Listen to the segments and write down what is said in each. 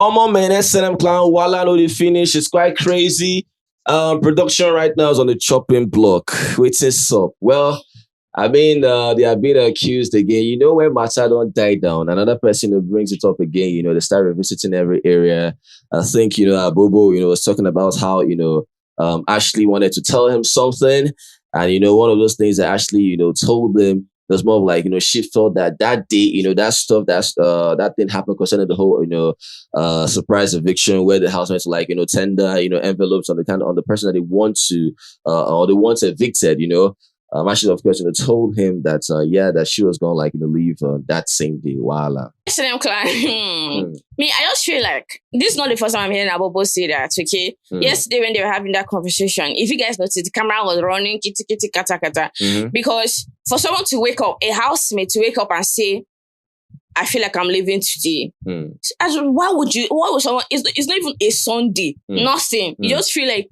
on man, SNM Clown, Walla know the finish. It's quite crazy. Production right now is on the chopping block. What's up? Well, I mean, they are being accused again. You know, when matter don't die down, another person who brings it up again, you know, they start revisiting every area. I think, you know, Bobo, you know, was talking about how, you know, Ashley wanted to tell him something. And, you know, one of those things that Ashley, you know, told him was more of like, you know, she felt that day, you know, that stuff, that thing happened concerning the whole, you know, surprise eviction where the housemates like, you know, tender, you know, envelopes on the person that they want to, or they want evicted, you know. Ashley, of course, you know, told him that, that she was going to, like, you know, leave that same day. Voila. Me, I just feel like this is not the first time I'm hearing Abobo say that, okay? Yesterday when they were having that conversation, if you guys noticed, the camera was running, kitty, kitty, kata, kata. Because for someone to wake up, a housemate to wake up and say, I feel like I'm leaving today. Why would someone, it's not even a Sunday, nothing. You just feel like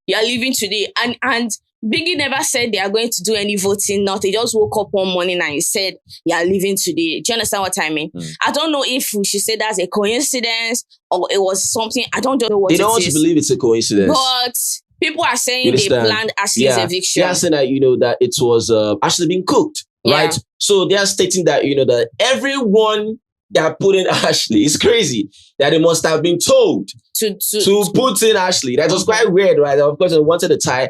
you're leaving today. And Biggie never said they are going to do any voting, nothing. They just woke up one morning and he said, yeah, leaving today. Do you understand what I mean? I don't know if we should say that's a coincidence or it was something. I don't know what it is. They don't want to believe it's a coincidence. But people are saying they planned Ashley's eviction. They are saying that, you know, that it was actually being cooked, right? So they are stating that, you know, that everyone that put in Ashley, it's crazy that they must have been told to put in Ashley. That was quite weird, right? Of course, they wanted to tie.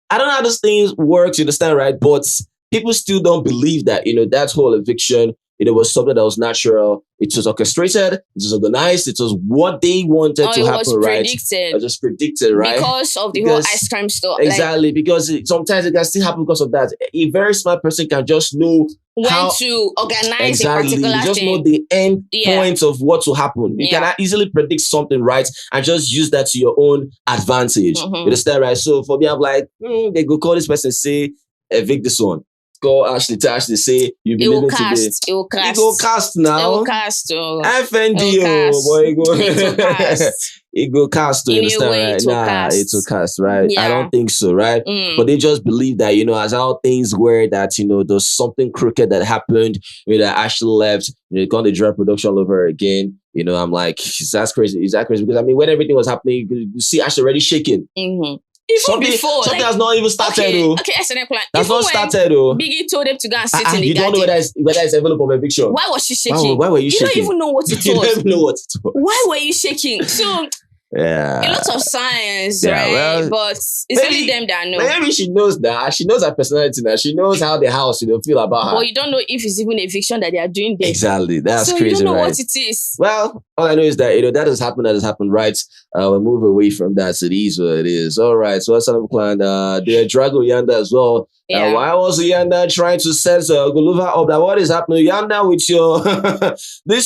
I don't know how this thing works, you understand, right? But people still don't believe that, you know, that whole eviction, you know, was something that was natural. It was orchestrated. It was organized. It was what they wanted to happen, right? It was just predicted, right? Because of the whole ice cream store. Exactly, because sometimes it can still happen because of that. A very smart person can just know when to organize a particular thing. You just know the end point of what will happen. You can easily predict something, right? And just use that to your own advantage. You understand, right? So for me, I'm like, they go call this person, say, evict this one. Call Ashley to Ashley, say, you believe it today. It will cast. It will cast now. It will cast. FNDO, boy. It will cast. It will cast, you understand, right? It will cast, right? I don't think so, right? But they just believe that, you know, as how things were, that, you know, there's something crooked that happened, you know, that Ashley left, you know, they can't drop production all over again. You know, I'm like, that's crazy. Is that crazy? Because, I mean, when everything was happening, you see Ashley already shaking. Something has not even started, though. Okay, SNM plan. That's not started, though. Biggie told them to go and sit in the garden. You don't know whether it's envelope of eviction. Why was she shaking? Why were you shaking? You don't even know what it was. You don't even know what it was. Why were you shaking? So, a lot of science, right? Well, but it's only them that know. Maybe she knows that. She knows her personality now. She knows how the house, you know, feel about her. But you don't know if it's even eviction that they are doing there. Exactly. That's crazy, right? So you don't know what it is. Well, all I know is that, you know, that has happened, right? We'll move away from that. So it is what it is. All right. So what's another plan? They drag Yanda as well. Why was Yanda trying to set Guluva up? That what is happening? Yanda, with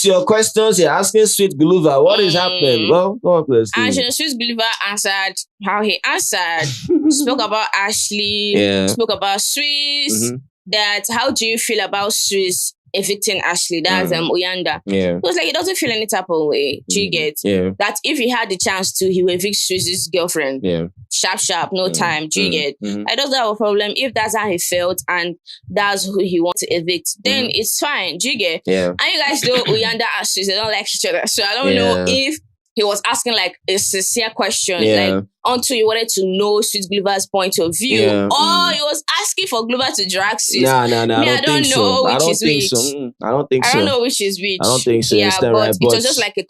your questions, you're asking Sweet Guluva, what is happening? Well, go on, please. And Sweet Guluva answered how he answered. Spoke about Ashley. Spoke about Swiss. That how do you feel about Swiss evicting Ashley? That's Uyanda. It was like he doesn't feel any type of way. Do you get? That if he had the chance to, he would evict Swiss's girlfriend. Sharp, no time. Do you get? I don't have a problem. If that's how he felt and that's who he wants to evict, then it's fine. Do you get? And you guys know Uyanda and Swiss, they don't like each other. So I don't know if he was asking like a sincere question, like until he wanted to know Sweet Guluva's point of view, or he was asking for Guluva to drag Sweet. I don't think so. I don't think so. I don't know which is which. I don't think so. Yeah, but it was just like a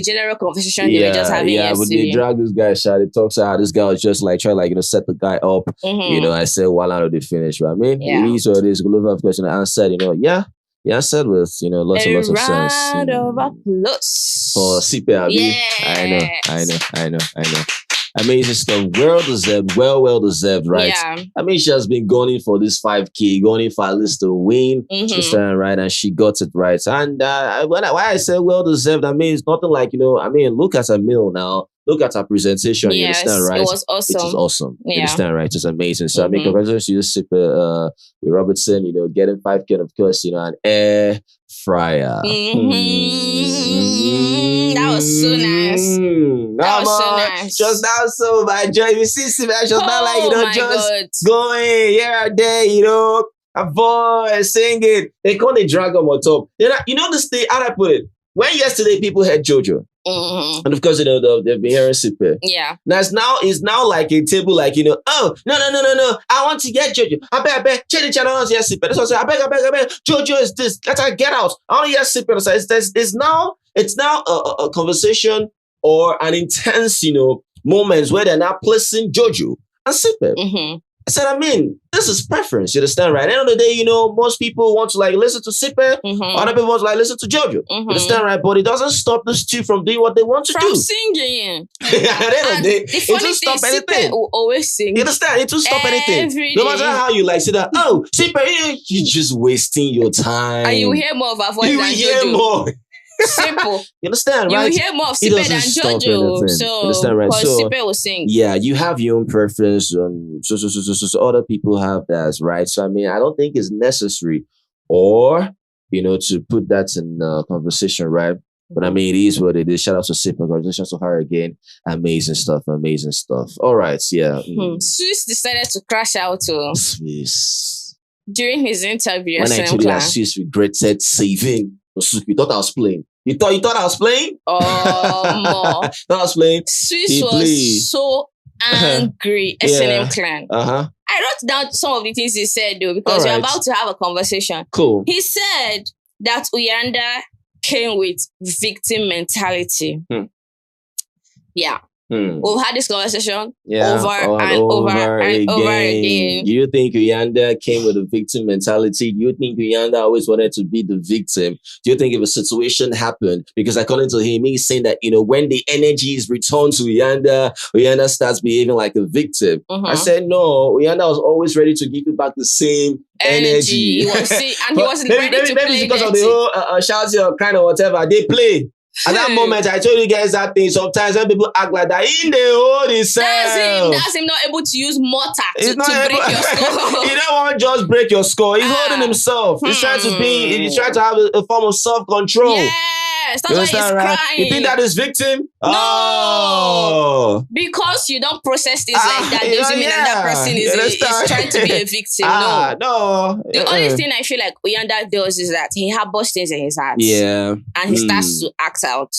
general conversation they were just having yesterday. But they drag this guy shot. It talks out. This guy was just like trying, like, you know, set the guy up. You know, I said, well, I know they finished. But I mean, it is what it is. Guluva, of course, answered, you know, I said with, you know, lots of sense. Round of applause for CPRB. Yeah. I know. Amazing stuff. Well deserved, right? I mean, she has been going in for this 5K, going in for at least to win. She's standing right, and she got it right. And why I say well deserved, I mean, it's nothing like, you know, I mean, look at her meal now. Look at her presentation. You understand, right? It was awesome. It was awesome. You understand, right? It's amazing. So I mean, congratulations to you, Robertson. You know, getting 5K, and of course, you know, an air fryer. That was so nice. That was so nice. Just now, so my joy. You see, just not like, you know, just going here and there, you know, a voice singing. They call it drag on top. You know this thing. How do I put it? When yesterday people heard JoJo. And of course, they've been hearing Sipe. Yeah. Now it's now like a table, like, oh, no. I want to get Jojo. I beg, change the channel, I want to hear Sipe. That's what I say, I beg. Jojo is this. Let her get out. I want to hear Sipe. So it's now a conversation or an intense, moments where they're now placing Jojo and Sipe. I said, this is preference, you understand, right? At the end of the day, most people want to listen to Sipe, other people want to listen to Jojo, you understand, right? But it doesn't stop those two from doing what they want to do. From singing. At the end of the day, it won't stop anything. Will always sing. You understand? It won't stop anything. No matter how you say that, oh, Sipe, you're just wasting your time. And you will hear more of our voice than Jojo. You will hear more. Simple. You understand, right? You hear more of Sipe than Jojo. So, you understand, right? So, Sipe will sing. Yeah, you have your own preference. So other people have theirs, right? So, I don't think it's necessary or, to put that in conversation, right? But it is what it is. Shout out to Sipe. Congratulations to her again. Amazing stuff. All right, yeah. Swiss decided to crash out to Swiss. During his interview. When I told you that Swiss regretted saving Usuku, you thought I was playing. You thought I was playing? Oh, more. Thought I was playing. Swiss was so angry. S&M clan. I wrote down some of the things he said though, because we're about to have a conversation. Cool. He said that Uyanda came with victim mentality. Yeah. We've had this conversation over and over again. Do you think Yanda came with a victim mentality? Do you think Yanda always wanted to be the victim? Do you think if a situation happened, because according to him, he's saying that, when the energy is returned to Yanda starts behaving like a victim. I said, no, Yanda was always ready to give you back the same energy. He was ready to play. Maybe because of the whole shouting or crying or whatever, they play. At that moment, I told you guys that thing. Sometimes when people act like that, in the hold himself. That's him not able to use mortar to break your skull. He don't want to just break your skull. He's holding himself. He's trying to have a form of self-control. Yes, that's why he's crying. You think that is victim? No. Oh. Because you don't process things like that doesn't mean that person is trying to be a victim. No. The only thing I feel like Uyanda does is that he harbors things in his heart. Yeah. And he starts to act out.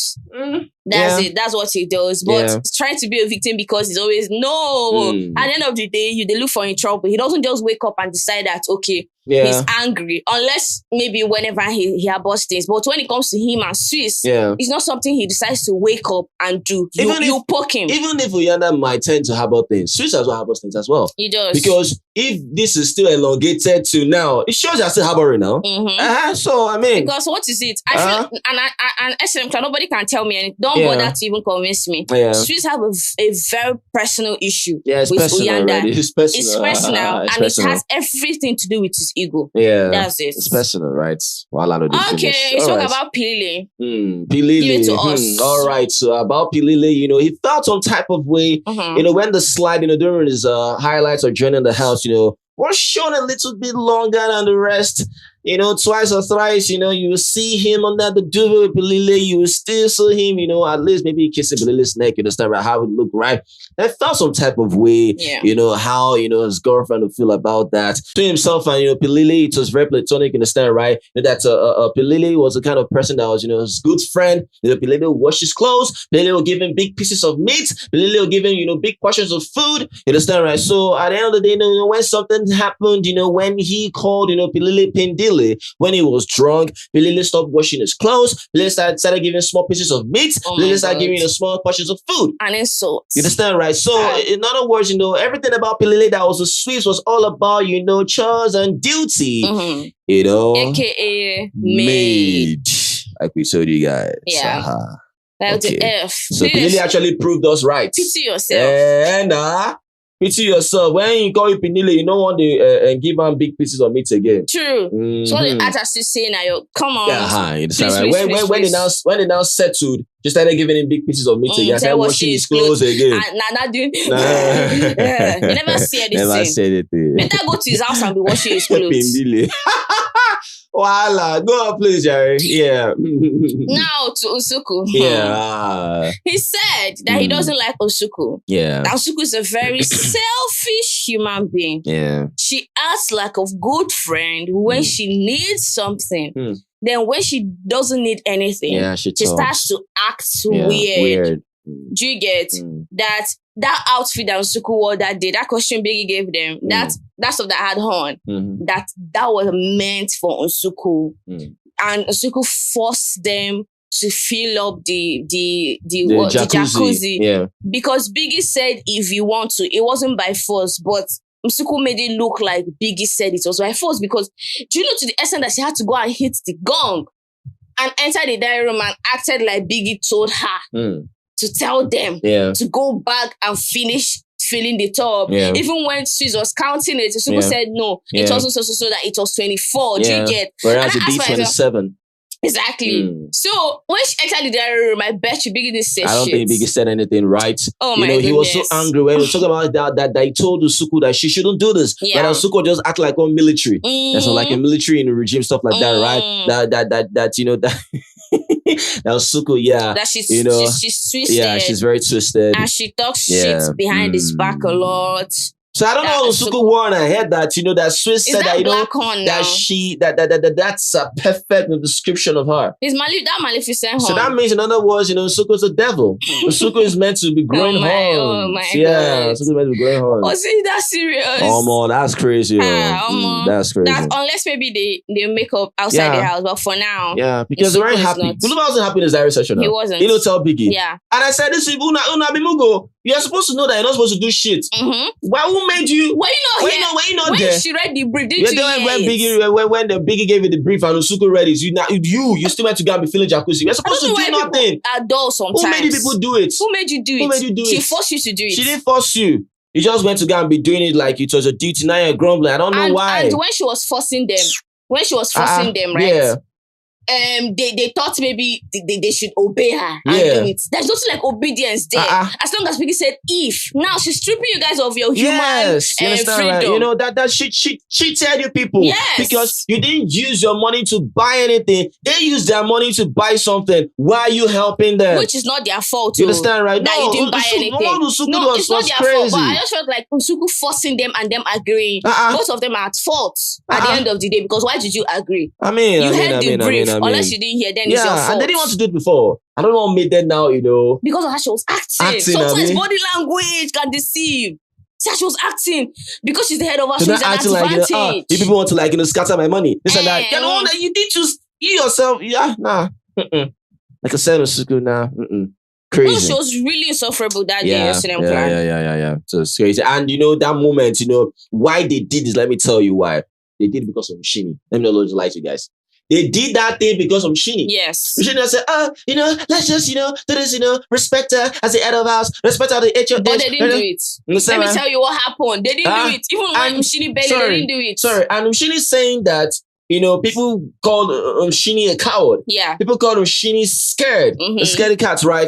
That's it. That's what he does. But trying to be a victim because he's always, no. At the end of the day, they look for him trouble. He doesn't just wake up and decide that, okay, he's angry. Unless maybe whenever he harbors things. But when it comes to him and Swiss, it's not something he decides to wake up and do. You poke him. Even if Uyanda might tend to harbor things, Swiss as well harbors things as well. He does. Because if this is still elongated to now, it shows you're still harboring now. So, because what is it? I feel, and SM, nobody can tell me anything. Don't bother to even convince me. Swiss have a very personal issue with Uyanda. It's personal. And it has everything to do with his ego. Yeah. That's it. It's personal, right? Okay, let's talk about Pilile. Pilile. Give it to us. All right. So about Pilile, he felt some type of way, when the slide, during his highlights or joining the house, was shown a little bit longer than the rest. Twice or thrice, you will see him under the duvet with Pilile. You will still see him, at least maybe kissing Pilile's neck, you understand, right? How it looked, right? I felt some type of way, how, his girlfriend would feel about that. To himself and, Pilile, it was very platonic, you understand, right? That Pilile was the kind of person that was, his good friend. Pilile would wash his clothes. Pilile would give him big pieces of meat. Pilile would give him, big portions of food, you understand, right? So at the end of the day, when something happened, when he called, Pilile Pendile, when he was drunk, Pilile stopped washing his clothes. Pilile started giving small pieces of meat. Pilile started giving small portions of food. And insults. You understand, right? So, in other words, everything about Pilile that was a Swiss was all about, chores and duty. AKA maid. Like we told you guys. Yeah. That's the F. So, Pilile actually proved us right. Pity yourself. And, pity yourself. When you call you Pilile, you don't want to give him big pieces of meat again. True. So the artist is saying, come on. You understand, right? When they now settled, just started giving him big pieces of meat again. Started washing his clothes again. Not doing. You never see anything. Never said anything. Better go to his house and be washing his clothes. Voila, go on, please, Jerry. Yeah. Now to Usuku. Yeah. He said that he doesn't like Usuku. Yeah. That Usuku is a very selfish human being. Yeah. She acts like a good friend when she needs something. Then when she doesn't need anything, she starts to act weird. Do you get that outfit that Usuku wore that day, that costume Biggie gave them, that stuff that had on, that was meant for Usuku. And Usuku forced them to fill up the jacuzzi. Yeah. Because Biggie said if you want to, it wasn't by force, but Nsuku made it look like Biggie said it was by force, because do you know, to the extent that she had to go and hit the gong and enter the diary room and acted like Biggie told her to tell them to go back and finish filling the tub. Yeah. Even when she was counting it, Nsuku said no, it wasn't so that it was 24. Do you get? Whereas it be 27. Exactly. So when she entered the diary room, I bet you Biggie didn't say shit. I don't think Biggie said anything right. Oh my goodness. He was so angry when he was talking about that he told Usuku that she shouldn't do this. Yeah. But Usuku just act like one military. That's like a military in a regime, stuff like that, right? That Usuku, that she's twisted. Yeah, she's very twisted. And she talks shit behind his back a lot. So I don't know Usuku wore on her head that, that Swiss said that that's a perfect description of her. It's that Maleficent horn. So that means, in other words, Usuku's a devil. Usuku is meant to be growing horns. Oh my God. Yeah, Usuku is meant to be growing horns. Oh, see, that's serious. Oh, man, that's crazy. That's crazy. Unless maybe they make up outside the house, but for now. Yeah, because they weren't happy. Guluva wasn't happy in his diary session. He wasn't. He tell Biggie. Yeah. And I said, this is Una Bimugo. You're supposed to know that you're not supposed to do shit. Why? Who made you? When there? She read the brief, didn't you? When the Biggie gave you the brief and Usuku read it, you still went to go and be feeling jacuzzi. You're supposed to do nothing. Adults sometimes. Who made you people do it? Who made you do it? She forced you to do it. She didn't force you. You just went to go and be doing it like it was a duty. Now you're grumbling. I don't know why. And when she was forcing them, right? Yeah. They thought maybe they should obey her and do it. There's nothing like obedience there. As long as Biggie said if. Now she's stripping you guys of your human freedom. Right? That she tell you people. Yes. Because you didn't use your money to buy anything. They used their money to buy something. Why are you helping them? Which is not their fault. You understand, right? That you didn't buy anything. It's not their fault. But I just felt like Usuku forcing them and them agreeing. Both of them are at fault at the end of the day, because why did you agree? You heard the brief. Unless you didn't hear, then it's your fault. And they didn't want to do it before. I don't know what made them now, Because of how she was acting. Sometimes body language can deceive. See how she was acting. Because she's the head of us, she's an advantage. Like, if people want to scatter my money, this and that. You're the one that you did choose. You yourself, like I said, Usuku, crazy. No, she was really insufferable that day. Yeah. So it's crazy. And that moment, why they did this, let me tell you why. They did it because of Shini. Let me not lie to you guys. They did that thing because of Shini. Yes. Shini said, let's just, do this, respect her as the head of house, respect her the HOH. But they didn't do it. Let me tell you what happened. They didn't do it. Even when Shini barely, they didn't do it. Sorry, and Shini saying that, people called Shini a coward. Yeah. People called Shini scared. A scaredy cat, right?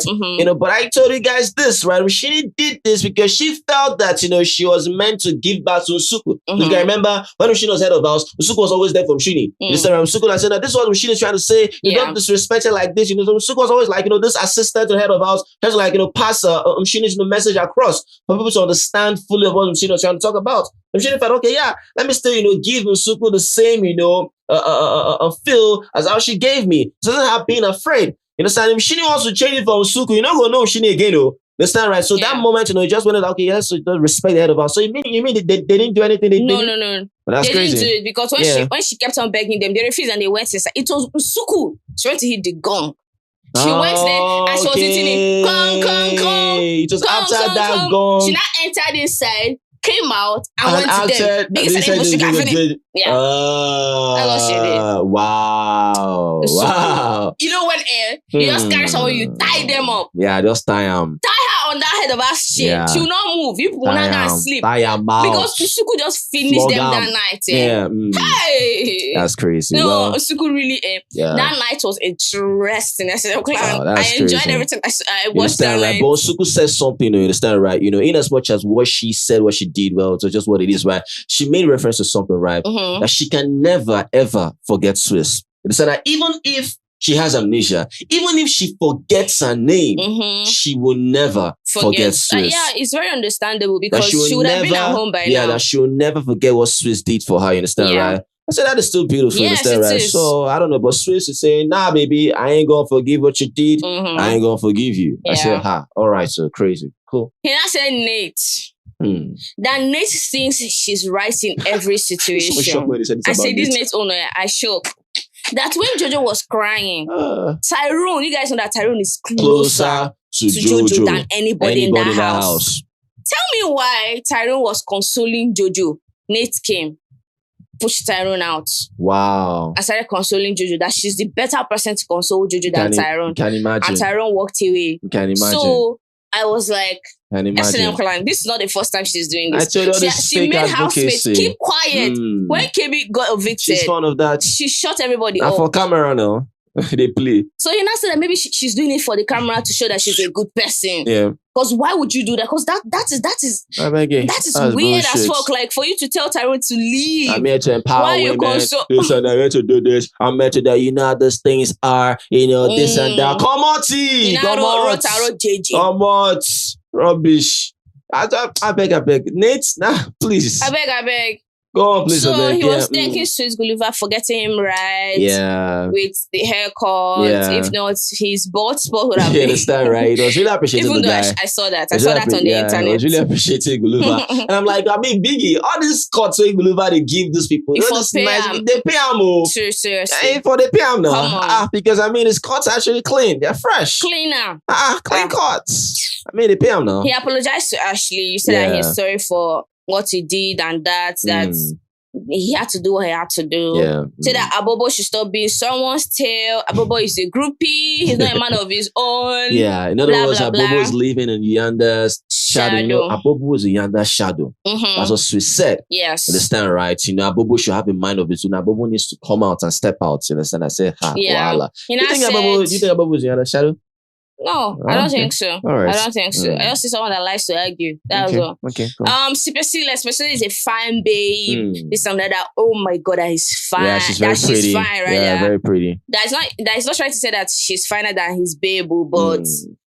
But I told you guys this, right? Shini did this because she felt that, she was meant to give back to Usuku. You can remember when Shini was head of house, Usuku was always there from Shini. Usuku said that this is what Shini is trying to say. You don't disrespect her like this. Usuku was always like, this assistant to head of house has to pass Shini's message across for people to understand fully what Shini was trying to talk about. Shini felt, okay, let me still, give Usuku the same, feel as how she gave me. So doesn't have being afraid. You understand? If Shini wants to change it from Usuku, you're not going to know Shini again, Understand, right? So that moment, it just went, okay, yes, so respect the head of us. So you mean they didn't do anything? No. But that's they crazy. Didn't do it because when she kept on begging them, they refused and they went inside. It was Usuku. She went to hit the gong. She went there and she was hitting it. Gong. It was after that gong. She now entered inside, came out, and went to them. They said she got finished. Yeah. That's what she did. Wow. So, wow. When you just carry someone, you tie them up. Yeah, just tie them. Tie her on that head of us shit. Yeah. She will not move. You will not go and sleep. Tie her mouth. Because Usuku just finished them that night. Yeah. Hey! That's crazy. No, Usuku really, that night was interesting. I said, I enjoyed everything I watched that night. But Usuku says something, you understand, right? In as much as what she said, what she did, well, it's just what it is, right? She made reference to something, right? That she can never, ever forget Swiss. You understand that even if she has amnesia, even if she forgets her name, she will never forget Swiss. It's very understandable because she would have been at home by now. Yeah, that she will never forget what Swiss did for her, you understand, right? I said, that is still beautiful. Yes, understand, it right? is. So, I don't know, but Swiss is saying, nah, baby, I ain't gonna forgive what you did. I ain't gonna forgive you. I said, all right, so crazy. Cool. He now said Nate. That Nate thinks she's right in every situation. I said, this Nate's owner, I shook. That when Jojo was crying, Tyrone, you guys know that Tyrone is closer to Jojo than anybody in that house. Tell me why Tyrone was consoling Jojo. Nate came, pushed Tyrone out. Wow. I started consoling Jojo that she's the better person to console Jojo than Tyrone. Can imagine. And Tyrone walked away. You can imagine. So I was like, this is not the first time she's doing this. I told you she made housemates keep quiet. When KB got evicted, she's fond of that. She shut everybody up. For camera now. They play. So you now said that maybe she's doing it for the camera to show that she's a good person. Yeah. Because why would you do that? Because that is weird as fuck. Like for you to tell Tyrone to leave. I'm here to empower women. Listen, I'm here to do this. I'm here to that. You know how those things are. You know this and that. Come on, T. Come on. Come on. Rubbish. I beg. Nate, nah, please. I beg. Go on, please. So he was thanking Swiss Guluva for getting him right. Yeah. With the haircut. Yeah. If not, his bald spot would have been. You understand, right? It was really appreciating the guy. I saw that. I saw that on the internet. I was really appreciating Guluva. And I'm like, Biggie, all these cuts with Guluva they give these people. They pay them. Seriously. For the pay them now. Because his cuts actually clean. They're fresh. Cleaner. Clean cuts. They pay them now. He apologized to Ashley. You said that he's sorry for what he did and that he had to do what he had to do. Yeah. Say that Abobo should stop being someone's tail. Abobo is a groupie. He's not a man of his own. Yeah. In other words, Abobo is living in Yanda's shadow. You know, Abobo is a Yanda's shadow. That's what Swiss said. Yes. Understand, right? You know, Abobo should have a mind of his own. Abobo needs to come out and step out. You understand? I said, voila. You think Abobo is a Yanda's shadow? No, I don't think so. All right. I don't think so. I just see someone that likes to argue. That's all. Okay, cool. Especially is a fine babe. This something that, oh my God, that is fine. Yeah, she's very pretty. She's fine, right? Yeah, very pretty. That is not trying to say that she's finer than his babe, but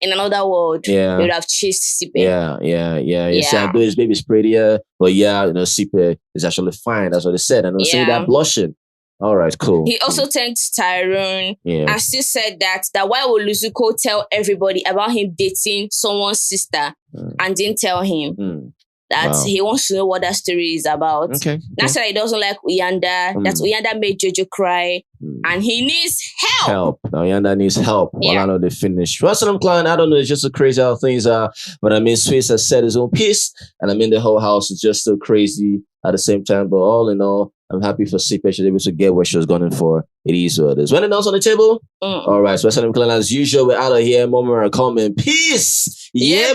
in another world, they would have chased Sipe. Yeah. You see, I know his baby's prettier, but Sipe is actually fine. That's what they said. And they'll say that blushing. All right, cool. He also thanked Tyrone and still said that why would Usuku tell everybody about him dating someone's sister and didn't tell him that he wants to know what that story is about. Okay. That's why he doesn't like Uyanda, that Uyanda made Jojo cry and he needs help. Now Yanda needs help. Well, I know they finished. Russell Klein, I don't know, it's just so crazy how things are. But Swiss has said his own piece and the whole house is just so crazy at the same time. But all in all, I'm happy for Sipe. She's able to get what she was going for. It is what it is. When else on the table? All right. So, as usual, we're out of here. Moment coming. Peace. Yeah,